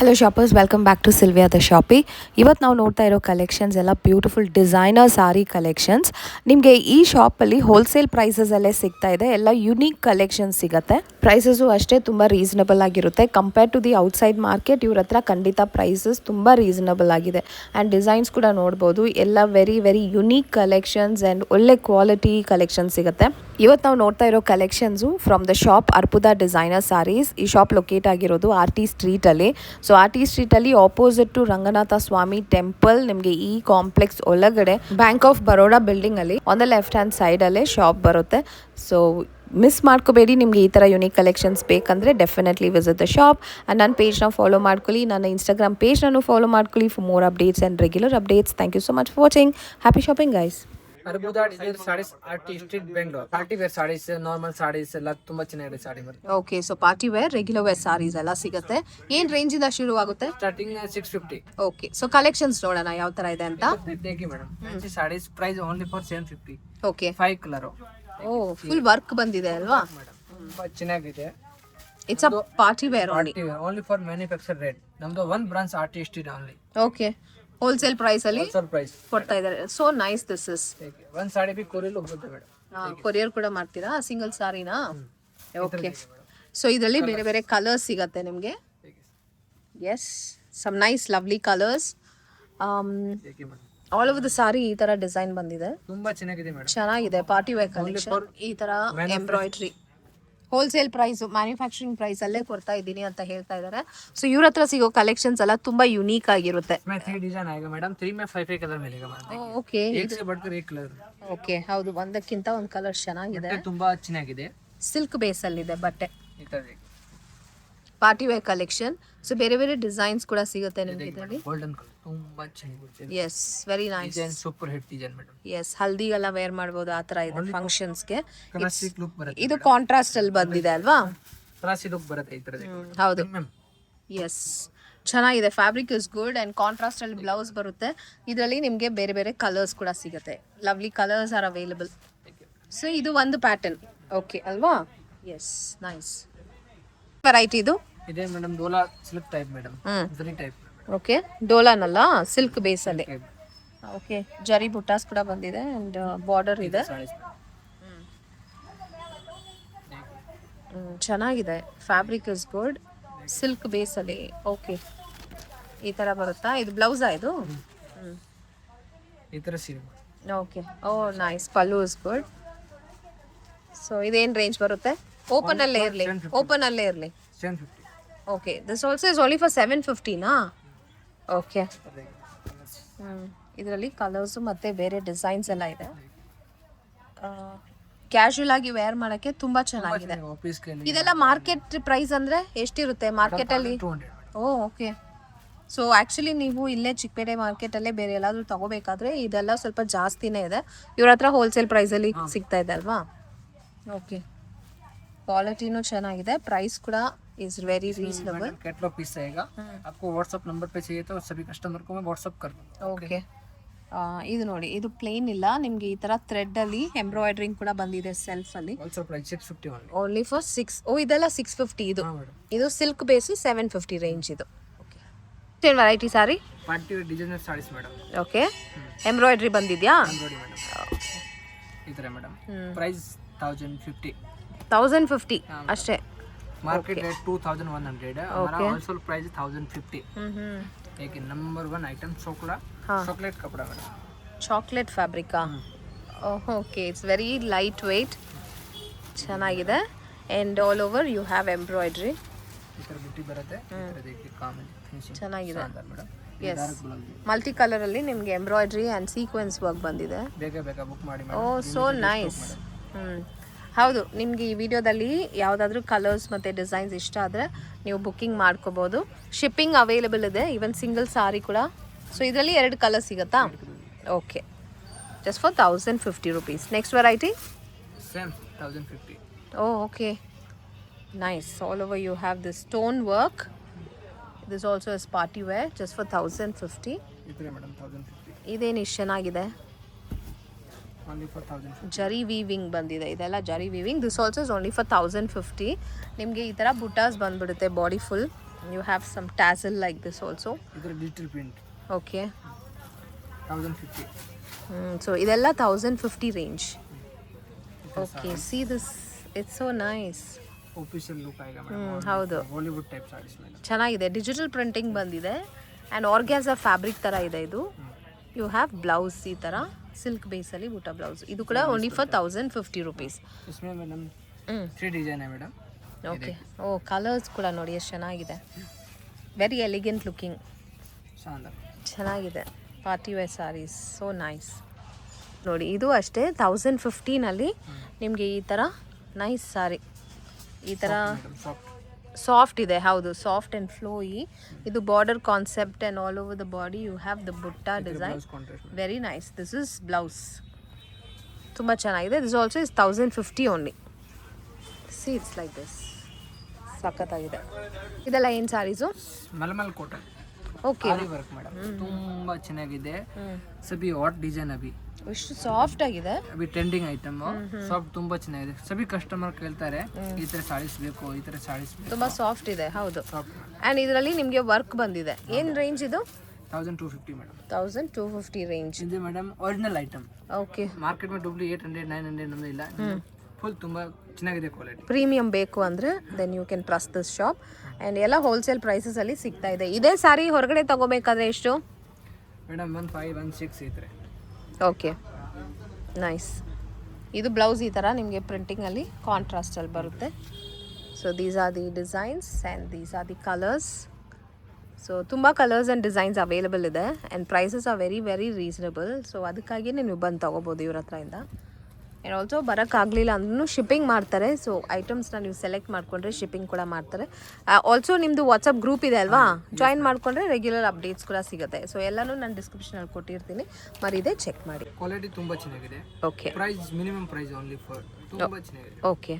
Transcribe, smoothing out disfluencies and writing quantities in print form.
Hello shoppers, welcome back to Sylvia the shoppy. ಇವತ್ತು ನಾವು ನೋಡ್ತಾ ಇರೋ ಕಲೆಕ್ಷನ್ಸ್ ಎಲ್ಲ ಬ್ಯೂಟಿಫುಲ್ ಡಿಸೈನರ್ ಸಾರಿ ಕಲೆಕ್ಷನ್ಸ್. ನಿಮಗೆ ಈ ಶಾಪಲ್ಲಿ ಹೋಲ್ಸೇಲ್ ಪ್ರೈಸಸಲ್ಲೇ ಸಿಗ್ತಾ ಇದೆ. ಎಲ್ಲ ಯುನೀಕ್ ಕಲೆಕ್ಷನ್ಸ್ ಸಿಗುತ್ತೆ. ಪ್ರೈಸಸ್ಸು ಅಷ್ಟೇ ತುಂಬ ರೀಸನಬಲ್ ಆಗಿರುತ್ತೆ. Compare to the outside market ಇವ್ರ ಹತ್ರ ಖಂಡಿತ ಪ್ರೈಸಸ್ ತುಂಬ ರೀಸನಬಲ್ ಆಗಿದೆ. ಆ್ಯಂಡ್ ಡಿಸೈನ್ಸ್ ಕೂಡ ನೋಡ್ಬೋದು. ಎಲ್ಲ very very unique collections and ಒಳ್ಳೆ ಕ್ವಾಲಿಟಿ ಕಲೆಕ್ಷನ್ಸ್ ಸಿಗುತ್ತೆ. ಇವತ್ತು ನಾವು ನೋಡ್ತಾ ಇರೋ collections from the shop Arpuda designer sarees. ಈ ಶಾಪ್ ಲೊಕೇಟ್ ಆಗಿರೋದು ಆರ್ ಟಿ ಸ್ಟ್ರೀಟಲ್ಲಿ. ಸೊ ಆರ್ ಟಿ ಸ್ಟ್ರೀಟಲ್ಲಿ opposite to Ranganatha Swamy temple, ನಿಮಗೆ ಈ ಕಾಂಪ್ಲೆಕ್ಸ್ ಒಳಗಡೆ ಬ್ಯಾಂಕ್ ಆಫ್ ಬರೋಡಾ ಬಿಲ್ಡಿಂಗ್ ಅಲ್ಲಿ on the left hand side ಅಲ್ಲೇ ಶಾಪ್ ಬರುತ್ತೆ. ಸೊ ಮಿಸ್ ಮಾಡ್ಕೋಬೇಡಿ. ನಿಮಗೆ ಈ ಥರ ಯುನೀಕ್ ಕಲೆಕ್ಷನ್ಸ್ ಬೇಕಂದರೆ definitely visit the shop. And ನನ್ನ ಪೇಜ್ನ ಫಾಲೋ ಮಾಡ್ಕೊಳ್ಳಿ, ನನ್ನ ಇನ್ಸ್ಟಾಗ್ರಾಮ್ ಪೇಜ್ನೂ ಫಾಲೋ ಮಾಡ್ಕೊಳ್ಳಿ for more updates and regular updates. Thank you so much for watching. Happy shopping guys. Arbuda designer sarees RT street Bengaluru. Party wear sarees, normal sarees ಎಲ್ಲ ತುಂಬಾ ಚೆನ್ನಾಗಿದೆ ಸಾರಿ ಬರುತ್ತೆ. Okay, so party wear, regular wear sarees ಎಲ್ಲ ಸಿಗುತ್ತೆ. ಏನ್ range ಇಂದ ಶುರು ಆಗುತ್ತೆ? ಸ್ಟಾರ್ಟಿಂಗ್ 650. ಓಕೆ, ಸೊ ಕಲೆಕ್ಷನ್ಸ್ ನೋಡೋಣ ಯಾವ ತರ ಇದೆ ಅಂತ. देखिए मैडम, ऐसी sarees price only for 750. Okay, 5 colour. ಓ ಫುಲ್ ವರ್ಕ್ ಬಂದಿದೆ ಅಲ್ವಾ? ತುಂಬಾ ಚೆನ್ನಾಗಿದೆ. It's a party wear only for manufacture rate. ನಮ್ದು one branch RT street only. Okay, wholesale price ಅಲ್ಲಿ ಸರ್ಪ್ರೈಸ್ ಕೊಡ್ತಾ ಇದ್ದಾರೆ. So nice. ದಿಸ್ ಇಸ್ ಒಂದ್ ಸಾಡಿ ಬಿ ಕೊರಿಯಲ್ ಹೋಗುತ್ತೆ ಮೇಡಮ್. ಕೊರಿಯರ್ ಕೂಡ ಮಾಡ್ತೀರಾ ಸಿಂಗಲ್ ಸಾರಿನಾ? ಓಕೆ, ಸೊ ಇದರಲ್ಲಿ ಬೇರೆ ಬೇರೆ ಕಲರ್ಸ್ ಸಿಗತ್ತೆ ನಿಮಗೆ. Yes, some nice lovely colours. All over the sari ಈ ತರ ಡಿಸೈನ್ ಬಂದಿದೆ. ತುಂಬಾ ಚೆನ್ನಾಗಿದೆ ಮೇಡಮ್. ಚೆನ್ನಾಗಿದೆ ಪಾರ್ಟಿ ವೇರ್ ಕಲೆಕ್ಷನ್. ಈ ತರ embroidery wholesale price, manufacturing price ಅಲ್ಲೇ ಕೊಡ್ತಾ ಇದ್ದೀನಿ ಅಂತ ಹೇಳ್ತಾ ಇದ್ದಾರೆ. ಸೊ ಇವ್ರ ಹತ್ರ ಸಿಗೋ ಕಲೆಕ್ಷನ್ಸ್ ಎಲ್ಲ ತುಂಬಾ ಯುನೀಕ್ ಆಗಿರುತ್ತೆ. Design ಆएगा madam. 3 में 5 कलर मिलेगा मैडम. ಓಕೆ, एक से बढ़कर एक कलर. ಓಕೆ, ಹೌದು, ಒಂದಕ್ಕಿಂತ ಒಂದು ಕಲರ್ ಚೆನ್ನಾಗಿದೆ. ತುಂಬಾ ಚೆನ್ನಾಗಿದೆ. ಸಿಲ್ಕ್ ಬೇಸ್ ಅಲ್ಲಿ ಇದೆ ಬಟ್ಟೆ. ಈ ತರ ಪಾರ್ಟಿ ವೇರ್ ಕಲೆಕ್ಷನ್. ಸೊ ಬೇರೆ ಬೇರೆ ಡಿಸೈನ್ಸ್ ಕೂಡ ಸಿಗುತ್ತೆ ನಿಮಗೆ ಇದರಲ್ಲಿ. ಗೋಲ್ಡನ್ ಕಲರ್ ತುಂಬಾ ಚೆನ್ನಾಗಿದೆ. Yes, very nice design, super hit design madam. Yes, ಹಲ್ದಿಗೆಲ್ಲ ವೇರ್ ಮಾಡಬಹುದು ಆ ತರ ಇದೆ ಫಂಕ್ಷನ್ಸ್ಗೆ. ಕ್ಲಾಸಿಕ್ ಲುಕ್ ಬರುತ್ತೆ. ಇದು ಕಾಂಟ್ರಾಸ್ಟ್ ಅಲ್ಲಿ ಬಂದಿದೆ ಅಲ್ವಾ? ಕ್ಲಾಸಿಕ್ ಲುಕ್ ಬರುತ್ತೆ ಈ ತರ. ಹೌದು, ಎಸ್, ಚೆನ್ನಾಗಿದೆ. Fabric is good and contrast ಅಲ್ಲಿ ಬ್ಲೌಸ್ ಬರುತ್ತೆ. ಇದರಲ್ಲಿ ನಿಮಗೆ ಬೇರೆ ಬೇರೆ ಕಲರ್ಸ್ ಕೂಡ ಸಿಗುತ್ತೆ. Lovely colours are available. So ಇದು ಒಂದು ಪ್ಯಾಟರ್ನ್. ಓಕೆ ಅಲ್ವಾ? Yes, nice variety. ಇದು ಇದೆ ಮೇಡಮ್, ಡೋಲಾ silk type madam. Zari type. Okay, ಡೋಲಾನಲ್ಲ, ಸಿಲ್ಕ್ ಬೇಸ್ ಅಲ್ಲಿ. ಓಕೆ, ಜರಿ ಬುಟ್ಟಾಸ್ ಕೂಡ ಬಂದಿದೆ ಅಂಡ್ ಬಾರ್ಡರ್ ಇದೆ. ಚೆನ್ನಾಗಿದೆ. Fabric is good, silk base ಅಲ್ಲಿ. ಓಕೆ, ಈ ತರ ಬರುತ್ತಾ? ಇದು ಬ್ಲೌಸಾ ಇದು? ಈ ತರ ಸೀರೆ. Okay, oh nice. Pallu is good. So ಇದೇನ್ ರೇಂಜ್ ಬರುತ್ತೆ? ಓಪನ್ ಅಲ್ಲೇ ಇರಲಿ, ಓಪನ್ ಅಲ್ಲೇ ಇರಲಿ. 750. Okay, this also is only for 750 ನಾ? ಓಕೆ, ಇದರಲ್ಲಿ ಕಲರ್ಸು ಮತ್ತು ಬೇರೆ ಡಿಸೈನ್ಸ್ ಎಲ್ಲ ಇದೆ. ಕ್ಯಾಶುಯಲ್ ಆಗಿ ವೇರ್ ಮಾಡೋಕ್ಕೆ ತುಂಬ ಚೆನ್ನಾಗಿದೆ. ಇದೆಲ್ಲ ಮಾರ್ಕೆಟ್ ಪ್ರೈಸ್ ಅಂದರೆ ಎಷ್ಟಿರುತ್ತೆ ಮಾರ್ಕೆಟಲ್ಲಿ? ಓ ಓಕೆ. ಸೊ ಆ್ಯಕ್ಚುಲಿ ನೀವು ಇಲ್ಲೇ ಚಿಕ್ಕಪೇಟೆ ಮಾರ್ಕೆಟಲ್ಲೇ ಬೇರೆ ಎಲ್ಲಾದರೂ ತೊಗೋಬೇಕಾದ್ರೆ ಇದೆಲ್ಲ ಸ್ವಲ್ಪ ಜಾಸ್ತಿನೇ ಇದೆ. ಇವ್ರ ಹತ್ರ ಹೋಲ್ಸೇಲ್ ಪ್ರೈಸಲ್ಲಿ ಸಿಗ್ತಾ ಇದೆ ಅಲ್ವಾ? ಓಕೆ, ಕ್ವಾಲಿಟಿನೂ ಚೆನ್ನಾಗಿದೆ. ಪ್ರೈಸ್ ಕೂಡ is very reasonable. Catalogue piece रहेगा. आपको व्हाट्सएप नंबर पे चाहिए तो सभी कस्टमर को मैं व्हाट्सएप कर दूंगा. ಓಕೆ, ಇದು ನೋಡಿ, ಇದು ಪ್ಲೇನ್ ಇಲ್ಲ, ನಿಮಗೆ ಈ ತರ ಥ್ರೆಡ್ ಅಲ್ಲಿ ಎಂಬ್ರಾಯ್ಡ್ರಿಂಗ್ ಕೂಡ ಬಂದಿದೆ ಸೆಲ್ಫ್ ಅಲ್ಲಿ. Also price 650 only for 6. ಓ ಇದೆಲ್ಲ 650. ಇದು ಸಿಲ್ಕ್ ಬೇಸ್ 750 ರೇಂಜ್ ಇದು. ಓಕೆ, ಏನು variety sari? Party wear designer saris madam. Okay, embroidery ಬಂದಿದ್ಯಾ? Embroidery madam. ಈ ತರ ಮೇಡಮ್. ಪ್ರೈಸ್ 1050. 1050 ಅಷ್ಟೇ. मार्केट रेट 2100 है. हमारा होलसेल प्राइस 1050. लेकिन नंबर 1 आइटम चॉकलेट कपड़ा है. ಚಾಕ್ಲೇಟ್ ಫ್ಯಾಬ್ರಿಕಾ? Okay, it's very light weight, ಚೆನ್ನಾಗಿದೆ. And all over you have embroidery. ಈ ಥರ ಬುಟ್ಟಿ ಬರುತ್ತೆ. ಚೆನ್ನಾಗಿದೆ. ಮೇಡಮ್, ಎಸ್, ಮಲ್ಟಿ ಕಲರಲ್ಲಿ ನಿಮಗೆ ಎಂಬ್ರಾಯ್ಡ್ರಿ ಆ್ಯಂಡ್ ಸೀಕ್ವೆನ್ಸ್ ವರ್ಕ್ ಬಂದಿದೆ. ಬೇಗ ಬುಕ್ ಮಾಡಿ. Oh so nice. ಹೌದು, ನಿಮಗೆ ಈ ವಿಡಿಯೋದಲ್ಲಿ ಯಾವುದಾದ್ರೂ ಕಲರ್ಸ್ ಮತ್ತು ಡಿಸೈನ್ಸ್ ಇಷ್ಟ ಆದರೆ ನೀವು ಬುಕ್ಕಿಂಗ್ ಮಾಡ್ಕೋಬೋದು. ಶಿಪ್ಪಿಂಗ್ ಅವೈಲೇಬಲ್ ಇದೆ, ಈವನ್ ಸಿಂಗಲ್ ಸಾರಿ ಕೂಡ. ಸೊ ಇದರಲ್ಲಿ 2 ಕಲರ್ ಸಿಗುತ್ತಾ? Okay, just for 1050 rupees. Next variety same 1050. Oh okay, nice. All over you have this stone work. This also is party wear, just for 1050. ಇದೇನು ಇಷ್ಟು ಚೆನ್ನಾಗಿದೆ. ಜರಿ weaving ಬಂದಿದೆ, ಇದೆಲ್ಲ ಜರಿ weaving. This also is only for 1050. ನಿಮಗೆ ಈ ಥರ ಬುಟಾಸ್ ಬಂದ್ಬಿಡುತ್ತೆ body full. You have some tassel like this also. ಇದರ ಡಿಜಿಟಲ್ ಪ್ರಿಂಟ್ Okay. 1050. So ಇದೆಲ್ಲ 1050 range. Okay, see this. It's so nice. Official look ಆಗಿದೆ ಮೇಡಮ್. ಹೌದು, ಬಾಲಿವುಡ್ ಟೈಪ್ ಸಾರೀಸ್ ಮೇಡಮ್. ಚೆನ್ನಾಗಿದೆ. ಡಿಜಿಟಲ್ ಪ್ರಿಂಟಿಂಗ್ ಬಂದಿದೆ ಆ್ಯಂಡ್ ಆರ್ಗ್ಯಾನ್ಸಾ ಫ್ಯಾಬ್ರಿಕ್ ಥರ ಇದೆ ಇದು. You have blouse ಈ ಥರ ಸಿಲ್ಕ್ ಬೇಸಲ್ಲಿ ಬೂಟಾ ಬ್ಲೌಸ್. ಇದು ಕೂಡ ಓನ್ಲಿ ಫಾರ್ 1050 rupees. इसमें मैडम 3 डिजाइन है मैडम. ಓಕೆ. ಓ, ಕಲರ್ಸ್ ಕೂಡ ನೋಡಿ ಎಷ್ಟು ಚೆನ್ನಾಗಿದೆ. ವೆರಿ ಎಲಿಗೆಂಟ್ ಲುಕಿಂಗ್, ಶಾನದಾರ್ ಚೆನ್ನಾಗಿದೆ. Party wear saris, so nice. ನೋಡಿ ಇದು ಅಷ್ಟೇ 1050ನಲ್ಲಿ ನಿಮಗೆ ಈ ಥರ ನೈಸ್ ಸಾರಿ, ಈ ಥರ ಸಾಫ್ಟ್ ಇದೆ. ಹೌದು, ಸಾಫ್ಟ್ ಆ್ಯಂಡ್ ಫ್ಲೋಯಿ. ಇದು border concept and all over the body you have the butta design. Very nice. This is blouse, ತುಂಬ ಚೆನ್ನಾಗಿದೆ. This also is 1050 only. See it's like this, ಸಖತ್ತಾಗಿದೆ. ಇದೆಲ್ಲ ಏನು saris? Mulmul cotton. Okay. Aari work madam, ತುಂಬಾ ಚೆನ್ನಾಗಿದೆ. SEBI hot design Abhi ಎಷ್ಟು soft ಆಗಿದೆ. Abhi trending item, soft ತುಂಬಾ ಚೆನ್ನಾಗಿದೆ. ಸಬಿ ಕಸ್ಟಮರ್ ಕೇಳ್ತಾರೆ ಈ ತರ ಸಾರೀಸ್ ಬೇಕು, ಈ ತರ ಸಾರೀಸ್ ಬೇಕು. ತುಂಬ ಸಾಫ್ಟ್ ಇದೆ. ಹೌದು. ಆ್ಯಂಡ್ ಇದರಲ್ಲಿ ನಿಮಗೆ ವರ್ಕ್ ಬಂದಿದೆ. ಏನು ರೇಂಜ್ ಇದು? 1250 ಮೇಡಮ್. 1250 ರೇಂಜ್ ಇದು madam original item. Okay. Market ಮೇಲೆ ಡೂಪ್ಲಿ 800 900 ನಮ್ದು ಇಲ್ಲ. ಫುಲ್ ತುಂಬಾ ಚೆನ್ನಾಗಿದೆ ಕ್ವಾಲಿಟಿ. ಪ್ರೀಮಿಯಂ ಬೇಕು ಅಂದರೆ then you can trust this shop. And ಎಲ್ಲ ಹೋಲ್ಸೇಲ್ ಪ್ರೈಸಸಲ್ಲಿ ಸಿಗ್ತಾ ಇದೆ. ಇದೇ ಸಾರಿ ಹೊರಗಡೆ ತೊಗೋಬೇಕಾದ್ರೆ ಎಷ್ಟು ಮೇಡಮ್? 1516 ಐತ್ರೆ. Okay, nice. ಇದು ಬ್ಲೌಸ್ ಈ ಥರ ನಿಮಗೆ ಪ್ರಿಂಟಿಂಗಲ್ಲಿ ಕಾಂಟ್ರಾಸ್ಟಲ್ಲಿ ಬರುತ್ತೆ. So these are the designs and these are the colours. So ತುಂಬ ಕಲರ್ಸ್ ಆ್ಯಂಡ್ ಡಿಸೈನ್ಸ್ ಅವೈಲೇಬಲ್ ಇದೆ and prices are very very reasonable. So ಅದಕ್ಕಾಗಿಯೇ ನೀವು ಬಂದು ತೊಗೋಬೋದು ಇವ್ರ ಹತ್ರದಿಂದ. ಆ್ಯಂಡ್ ಆಲ್ಸೋ ಬರೋಕ್ಕಾಗಲಿಲ್ಲ ಅಂದ್ರೂ ಶಿಪ್ಪಿಂಗ್ ಮಾಡ್ತಾರೆ. ಸೊ ಐಟಮ್ಸ್ನ ನೀವು ಸೆಲೆಕ್ಟ್ ಮಾಡಿಕೊಂಡ್ರೆ ಶಿಪ್ಪಿಂಗ್ ಕೂಡ ಮಾಡ್ತಾರೆ. ಆಲ್ಸೋ ನಿಮ್ಮದು ವಾಟ್ಸಪ್ ಗ್ರೂಪ್ ಇದೆ ಅಲ್ವಾ, ಜಾಯಿನ್ ಮಾಡಿಕೊಂಡ್ರೆ ರೆಗ್ಯುಲರ್ ಅಪ್ಡೇಟ್ಸ್ ಕೂಡ ಸಿಗುತ್ತೆ. ಸೊ ಎಲ್ಲನೂ ನಾನು ಡಿಸ್ಕ್ರಿಪ್ಷನಲ್ಲಿ ಕೊಟ್ಟಿರ್ತೀನಿ, ಮರಿದೆ ಚೆಕ್ ಮಾಡಿ. ಕ್ವಾಲಿಟಿ ತುಂಬಾ ಚೆನ್ನಾಗಿದೆ. Okay. Price minimum price only for ತುಂಬಾ ಚೆನ್ನಾಗಿದೆ. ಓಕೆ.